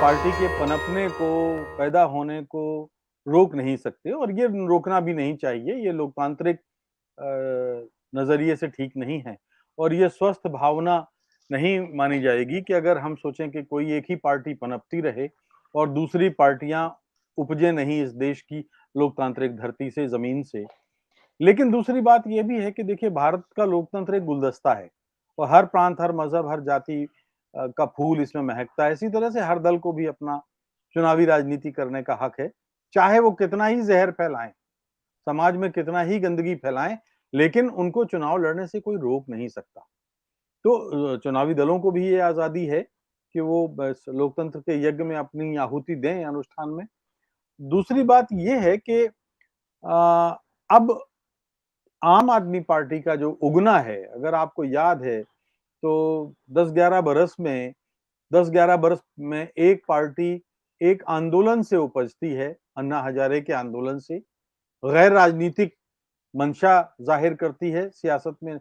Party के पनपने को, पैदा होने को रोक नहीं सकते और ये रोकना भी नहीं चाहिए। ये लोकतांत्रिक नज़रिए से ठीक नहीं है और ये स्वस्थ भावना नहीं मानी जाएगी कि अगर हम सोचें कि कोई एक ही पार्टी पनपती रहे और दूसरी पार्टियां उपजे नहीं इस देश की लोकतांत्रिक धरती से, ज़मीन से। लेकिन दूसरी बात ये भी है कि देखिए भारत का लोकतंत्र एक गुलदस्ता है और हर प्रांत, हर मज़हब, हर जाति का फूल इसमें महकता है। इसी तरह से हर दल को भी अपना चुनावी राजनीति करने का हक है, चाहे वो कितना ही ज़हर फैलाएँ, समाज में कितना ही गंदगी फैलाएँ, लेकिन उनको चुनाव लड़ने से कोई रोक नहीं सकता। तो चुनावी दलों को भी ये आज़ादी है कि वो बस लोकतंत्र के यज्ञ में अपनी आहुति दें अनुष्ठान में। दूसरी बात ये है कि अब आम आदमी पार्टी का जो उगना है, अगर आपको याद है तो 10-11 बरस में 10-11 बरस में एक पार्टी एक आंदोलन से उपजती है, अन्ना हजारे के आंदोलन से, गैर राजनीतिक मंशा जाहिर करती है, सियासत में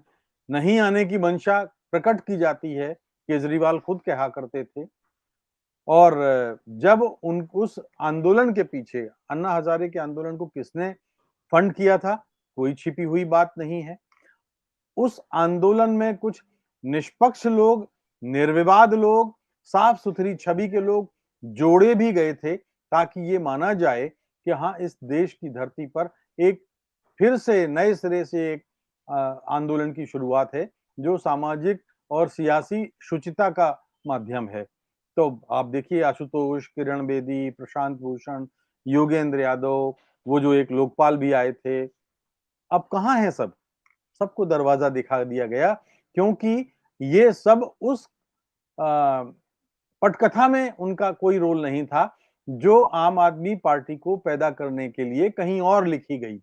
नहीं आने की मंशा प्रकट की जाती है, केजरीवाल खुद कहा करते थे। और जब उन उस आंदोलन के पीछे अन्ना हजारे के आंदोलन को किसने फंड किया था, कोई छिपी हुई बात नहीं है। उस आंदोलन में कुछ निष्पक्ष लोग, निर्विवाद लोग, साफ-सुथरी छवि के लोग जोड़े भी गए थे ताकि ये माना जाए कि हाँ, इस देश की धरती पर एक फिर से नए सिरे से एक आंदोलन की शुरुआत है, जो सामाजिक और सियासी शुचिता का माध्यम है। तो आप देखिए आशुतोष, किरण बेदी, प्रशांत भूषण, योगेंद्र यादव, वो जो एक लोकपाल भी आए थे, अब कहाँ हैं सब? सबको दरवाजा दिखा दिया गया क्योंकि ये सब उस पटकथा में उनका कोई रोल नहीं था जो आम आदमी पार्टी को पैदा करने के लिए कहीं और लिखी गई थी।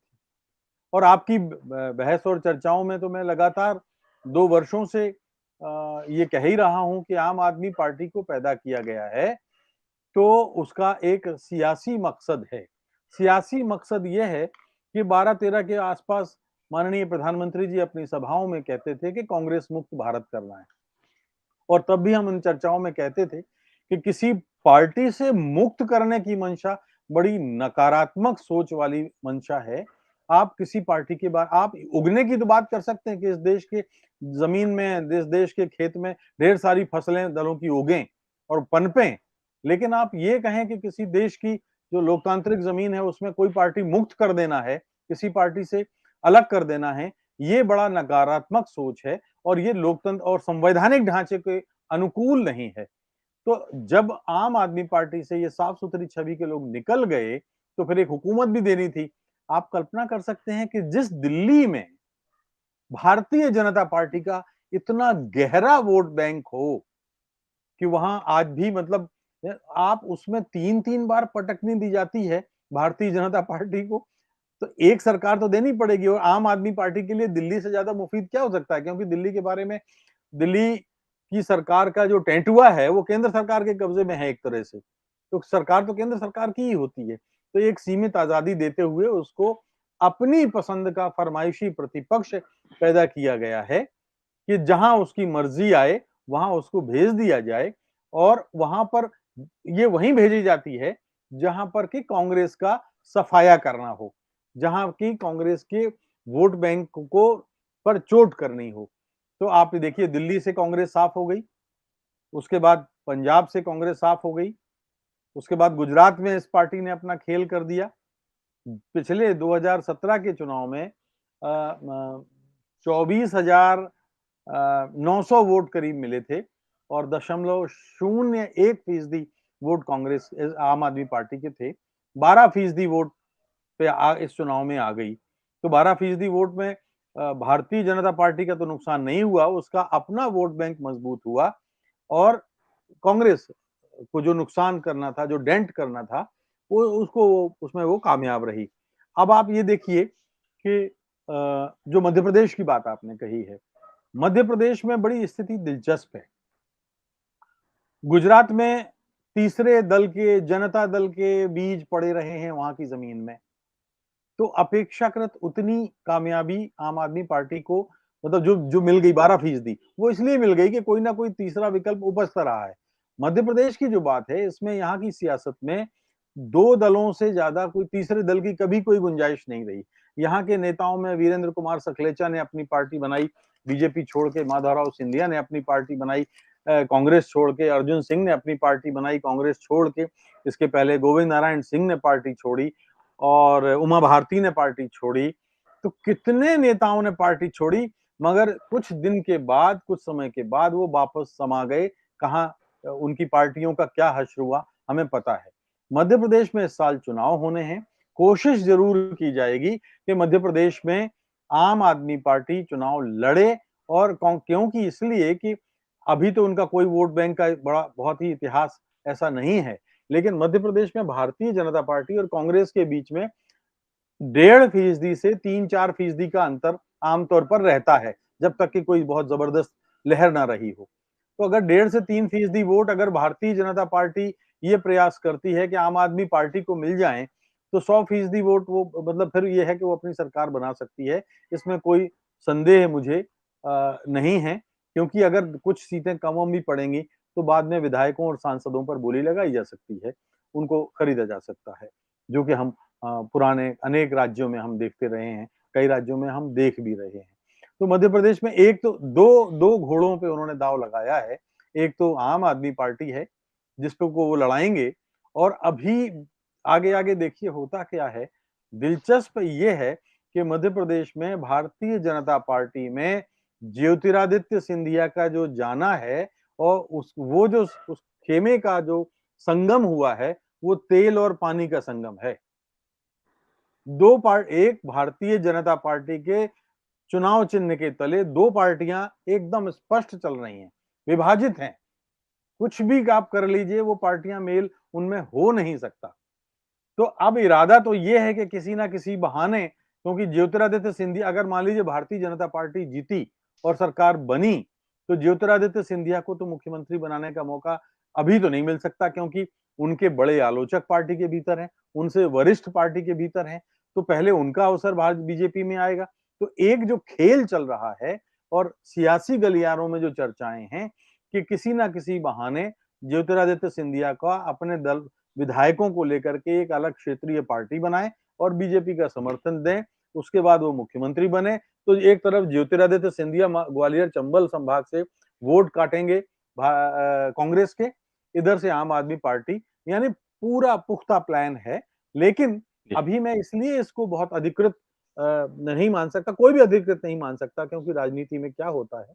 और आपकी बहस और चर्चाओं में तो मैं लगातार 2 वर्षों से ये कह ही रहा हूं कि आम आदमी पार्टी को पैदा किया गया है तो उसका एक सियासी मकसद है। सियासी मकसद ये है कि 12-13 के आसपास माननीय प्रधानमंत्री जी अपनी सभाओं में कहते थे कि कांग्रेस मुक्त भारत करना है। और तब भी हम उन चर्चाओं में कहते थे कि किसी पार्टी से मुक्त करने की मंशा बड़ी नकारात्मक सोच वाली मंशा है। आप किसी पार्टी के बाद आप उगने की तो बात कर सकते हैं कि इस देश के ज़मीन में, इस देश के खेत में ढेर सारी फसलें दलों की उगें और पनपें। लेकिन आप ये कहें कि किसी देश की जो लोकतांत्रिक ज़मीन है उसमें कोई पार्टी मुक्त कर देना है, किसी पार्टी से अलग कर देना है, ये बड़ा नकारात्मक सोच है और ये लोकतंत्र और संवैधानिक ढांचे के अनुकूल नहीं है। तो जब आम आदमी पार्टी से ये साफ-सुथरी छवि के लोग निकल गए, तो फिर एक हुकूमत भी देनी थी। आप कल्पना कर सकते हैं कि जिस दिल्ली में भारतीय जनता पार्टी का इतना गहरा वोट बैंक हो, कि वहां आज भी मतलब आप उसमें 3-3 बार पटकनी दी जाती है भारतीय जनता पार्टी को, तो एक सरकार तो देनी पड़ेगी और आम आदमी पार्टी के लिए दिल्ली से ज्यादा मुफीद क्या हो सकता है? क्योंकि दिल्ली के बारे में दिल्ली की सरकार का जो टेंटुआ है वो केंद्र सरकार के कब्जे में है एक तरह से। तो सरकार तो केंद्र सरकार की ही होती है। तो एक सीमित आजादी देते हुए उसको अपनी पसंद का फरमाइशी प्रतिपक्ष पैदा किया गया है कि जहां उसकी मर्जी आए वहां उसको भेज दिया जाए और वहां पर ये वहीं भेजी जाती है जहां पर कि कांग्रेस का सफाया करना हो, जहां की कांग्रेस के वोट बैंक को पर चोट करनी हो। तो आप देखिए दिल्ली से कांग्रेस साफ हो गई, उसके बाद पंजाब से कांग्रेस साफ हो गई, उसके बाद गुजरात में इस पार्टी ने अपना खेल कर दिया। पिछले 2017 के चुनाव में 24,900 वोट करीब मिले थे और 0.01% वोट कांग्रेस आम आदमी पार्टी के थे। 12% वोट पे इस चुनाव में आ गई। तो 12% वोट में भारतीय जनता पार्टी का तो नुकसान नहीं हुआ, उसका अपना वोट बैंक मजबूत हुआ और कांग्रेस को जो नुकसान करना था, जो डेंट करना था, वो उसको उसमें वो कामयाब रही। अब आप ये देखिए कि जो मध्य प्रदेश की बात आपने कही है, मध्य प्रदेश में बड़ी स्थिति दिलचस्प है। गुजरात में तीसरे दल के, जनता दल के बीज पड़े रहे हैं वहां की जमीन में। तो अपेक्षाकृत उतनी कामयाबी आम आदमी पार्टी को मतलब जो जो मिल गई 12% वो इसलिए मिल गई कि कोई ना कोई तीसरा विकल्प उपजता रहा है। मध्य प्रदेश की जो बात है, इसमें यहाँ की सियासत में दो दलों से ज्यादा कोई तीसरे दल की कभी कोई गुंजाइश नहीं रही। यहाँ के नेताओं में वीरेंद्र कुमार सखलेचा ने अपनी पार्टी बनाई, बीजेपी छोड़ के माधवराव सिंधिया ने अपनी पार्टी बनाई, कांग्रेस छोड़ के अर्जुन सिंह ने अपनी पार्टी बनाई, कांग्रेस छोड़ के। इसके पहले गोविंद नारायण सिंह ने पार्टी छोड़ी और उमा भारती ने पार्टी छोड़ी। तो कितने नेताओं ने पार्टी छोड़ी, मगर कुछ दिन के बाद, कुछ समय के बाद वो वापस समा गए। कहाँ उनकी पार्टियों का क्या हश्र हुआ हमें पता है। मध्य प्रदेश में इस साल चुनाव होने हैं। कोशिश जरूर की जाएगी कि मध्य प्रदेश में आम आदमी पार्टी चुनाव लड़े, और क्योंकि इसलिए कि अभी तो उनका कोई वोट बैंक का बड़ा बहुत ही इतिहास ऐसा नहीं है, लेकिन मध्य प्रदेश में भारतीय जनता पार्टी और कांग्रेस के बीच में 1.5% से 3-4% का अंतर आमतौर पर रहता है, जब तक कि कोई बहुत जबरदस्त लहर ना रही हो। तो अगर 1.5 से 3% वोट अगर भारतीय जनता पार्टी ये प्रयास करती है कि आम आदमी पार्टी को मिल जाएं, तो 100% वोट वो मतलब फिर ये है कि वो अपनी सरकार बना सकती है। इसमें कोई संदेह मुझे नहीं है, क्योंकि अगर कुछ सीटें कम भी पड़ेंगी तो बाद में विधायकों और सांसदों पर बोली लगाई जा सकती है, उनको खरीदा जा सकता है, जो कि हम पुराने अनेक राज्यों में हम देखते रहे हैं, कई राज्यों में हम देख भी रहे हैं। तो मध्य प्रदेश में एक तो दो घोड़ों पे उन्होंने दांव लगाया है। एक तो आम आदमी पार्टी है जिस पे को वो लड़ाएंगे, और अभी आगे आगे देखिए होता क्या है। दिलचस्प ये है कि मध्य प्रदेश में भारतीय जनता पार्टी में ज्योतिरादित्य सिंधिया का जो जाना है, और उस खेमे का जो संगम हुआ है, वो तेल और पानी का संगम है। एक भारतीय जनता पार्टी के चुनाव चिन्ह के तले दो पार्टियां एकदम स्पष्ट चल रही हैं, विभाजित हैं। कुछ भी आप कर लीजिए, वो पार्टियां मेल उनमें हो नहीं सकता। तो अब इरादा तो ये है कि किसी ना किसी बहाने, क्योंकि ज्योतिरादित्य सिंधिया अगर मान लीजिए भारतीय जनता पार्टी जीती और सरकार बनी, तो ज्योतिरादित्य सिंधिया को तो मुख्यमंत्री बनाने का मौका अभी तो नहीं मिल सकता, क्योंकि उनके बड़े आलोचक पार्टी के भीतर हैं, उनसे वरिष्ठ पार्टी के भीतर हैं। तो पहले उनका अवसर भारत बीजेपी में आएगा। तो एक जो खेल चल रहा है और सियासी गलियारों में जो चर्चाएं हैं कि किसी ना किसी बहाने ज्योतिरादित्य सिंधिया का अपने दल विधायकों को लेकर के एक अलग क्षेत्रीय पार्टी बनाए और बीजेपी का समर्थन दें, उसके बाद वो मुख्यमंत्री बने। तो एक तरफ ज्योतिरादित्य सिंधिया ग्वालियर चंबल संभाग से वोट काटेंगे कांग्रेस के, इधर से आम आदमी पार्टी, यानी पूरा पुख्ता प्लान है। लेकिन अभी मैं इसलिए इसको बहुत अधिकृत नहीं मान सकता, कोई भी अधिकृत नहीं मान सकता, क्योंकि राजनीति में क्या होता है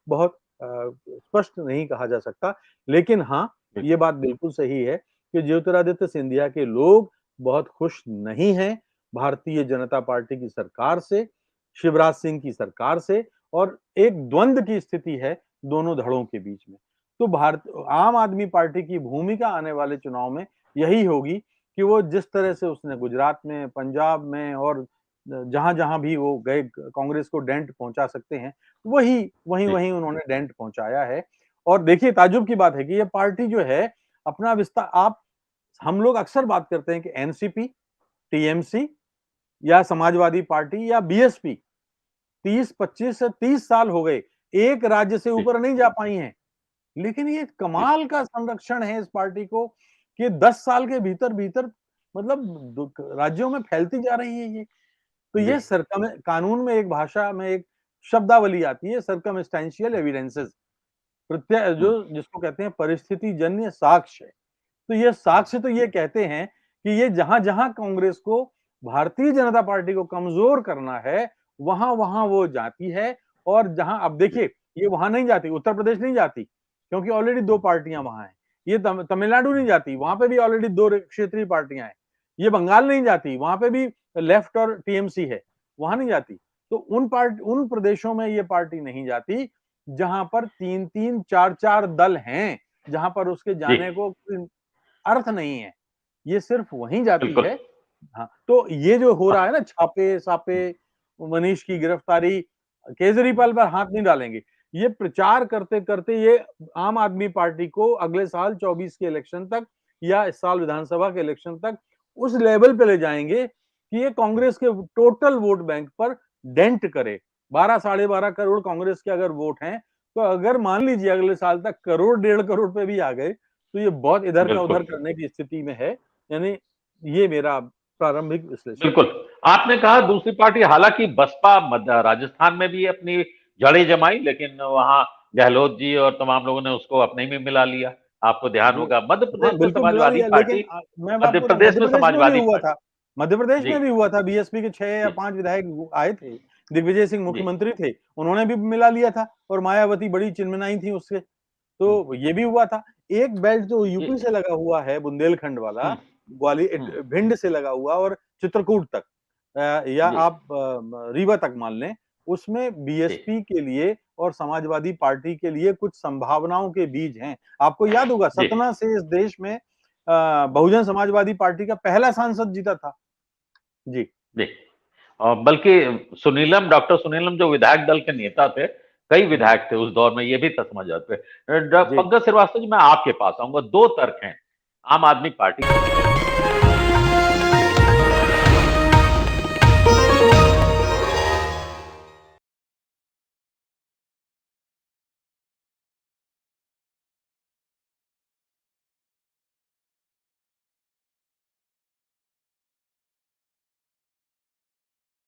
बहुत स्पष्ट नहीं कहा जा सकता। लेकिन हाँ, ये बात बिल्कुल सही है कि ज्योतिरादित्य सिंधिया के लोग बहुत खुश नहीं हैं भारतीय जनता पार्टी की सरकार से, शिवराज सिंह की सरकार से, और एक द्वंद की स्थिति है दोनों धड़ों के बीच में। तो भारत आम आदमी पार्टी की भूमिका आने वाले चुनाव में यही होगी कि वो जिस तरह से उसने गुजरात में, पंजाब में और जहां जहां भी वो गए कांग्रेस को डेंट पहुंचा सकते हैं, वही उन्होंने डेंट पहुंचाया है। और देखिए ताज्जुब की बात है कि ये पार्टी जो है अपना विस्तार, आप हम लोग अक्सर बात करते हैं कि एनसीपी, टीएमसी या समाजवादी पार्टी या बीएसपी 25 से 30 साल हो गए, एक राज्य से ऊपर नहीं जा पाई हैं। लेकिन ये कमाल का संरक्षण है इस पार्टी को कि 10 साल के भीतर भीतर मतलब राज्यों में फैलती जा रही है ये। तो ये कानून में एक भाषा में एक शब्दावली आती है, सर्कमस्टेंशियल एविडेंसेस, प्रत्यय जो जिसको कहते हैं परिस्थिति जन्य साक्ष्य। तो ये साक्ष्य तो ये कहते हैं कि ये जहां-जहां कांग्रेस को, भारतीय जनता पार्टी को कमजोर करना है, वहां-वहां वो जाती है। और जहां अब देखिए, ये वहां नहीं जाती, उत्तर प्रदेश नहीं जाती, क्योंकि ऑलरेडी 2 पार्टियां वहां हैं। ये तमिलनाडु नहीं जाती, वहां पे भी ऑलरेडी 2 क्षेत्रीय पार्टियां हैं। ये बंगाल नहीं जाती, वहां पे भी लेफ्ट और टीएमसी है, वहां नहीं जाती। तो उन प्रदेशों में ये पार्टी नहीं जाती जहां पर 3-3, 4-4 दल हैं, जहां पर उसके जाने को अर्थ नहीं है, ये सिर्फ वहीं जाती है। हाँ, तो ये जो हो रहा है ना, छापे-सापे, मनीष की गिरफ्तारी, केजरीवाल पर हाथ नहीं डालेंगे, ये प्रचार करते-करते ये आम आदमी पार्टी को अगले साल 24 के इलेक्शन तक या इस साल विधानसभा के इलेक्शन तक उस लेवल पे ले जाएंगे कि ये कांग्रेस के टोटल वोट बैंक पर डेंट करे। 12 साढ़े 12 करोड़ कांग्रेस के अगर वोट हैं, तो अगर मान लीजिए अगले साल तक करोड़ 1.5 करोड़ पे भी आ गए, तो ये बहुत इधर का बिल्कुल उधर करने की स्थिति में है। यानी ये मेरा प्रारंभिक विश्लेषण। बिल्कुल। आपने कहा दूसरी पार्टी, हालांकि बसपा राजस्थान में भी अपनी जड़ें जमाई, लेकिन वहां गहलोत जी और तमाम लोगों ने उसको अपने में मिला लिया। आपको ध्यान जी। होगा मध्य हाँ, प्रदेश में बिल्कुल मिला समाजवादी लिया, लेकिन पार्टी, मैं मध्य आपको प्रदेश मध्य में प्रदेश में भी समाजवादी हुआ था। पार्टी। मध्य प्रदेश जी में भी हुआ था, बीएसपी के 6 या जी 5 विधायक आए थे। दिग्विजय सिंह जी मुख्यमंत्री थे, उन्होंने भी मिला लिया था और मायावती बड़ी चिन्मयाई थी उससे। तो ये भी हुआ था। एक बेल्ट जो ये यूपी से लगा हुआ है, बुंदेलखंड वाला, हम्म हम्म भिंड से लगा हुआ और चित्रकूट तक, या जी आप रीवा तक मान लें, उसमें जी बीएसपी के लिए और समाजवादी पार्टी के लिए कुछ संभावनाओं के बीज हैं। आपको याद होगा जी सतना से इस देश में बहुजन समाजवादी पार्टी का पहला सांसद जीता था। जी। जी। और बल्कि डॉक्टर सुनीलम जो विधायक दल के नेता थे, कई जी। विधायक थे उस दौर में, ये भी समझ जाते। जी। पंकज श्रीवास्तव जी, मैं आपके पास आऊंगा। दो तर्क हैं आम आदमी पार्टी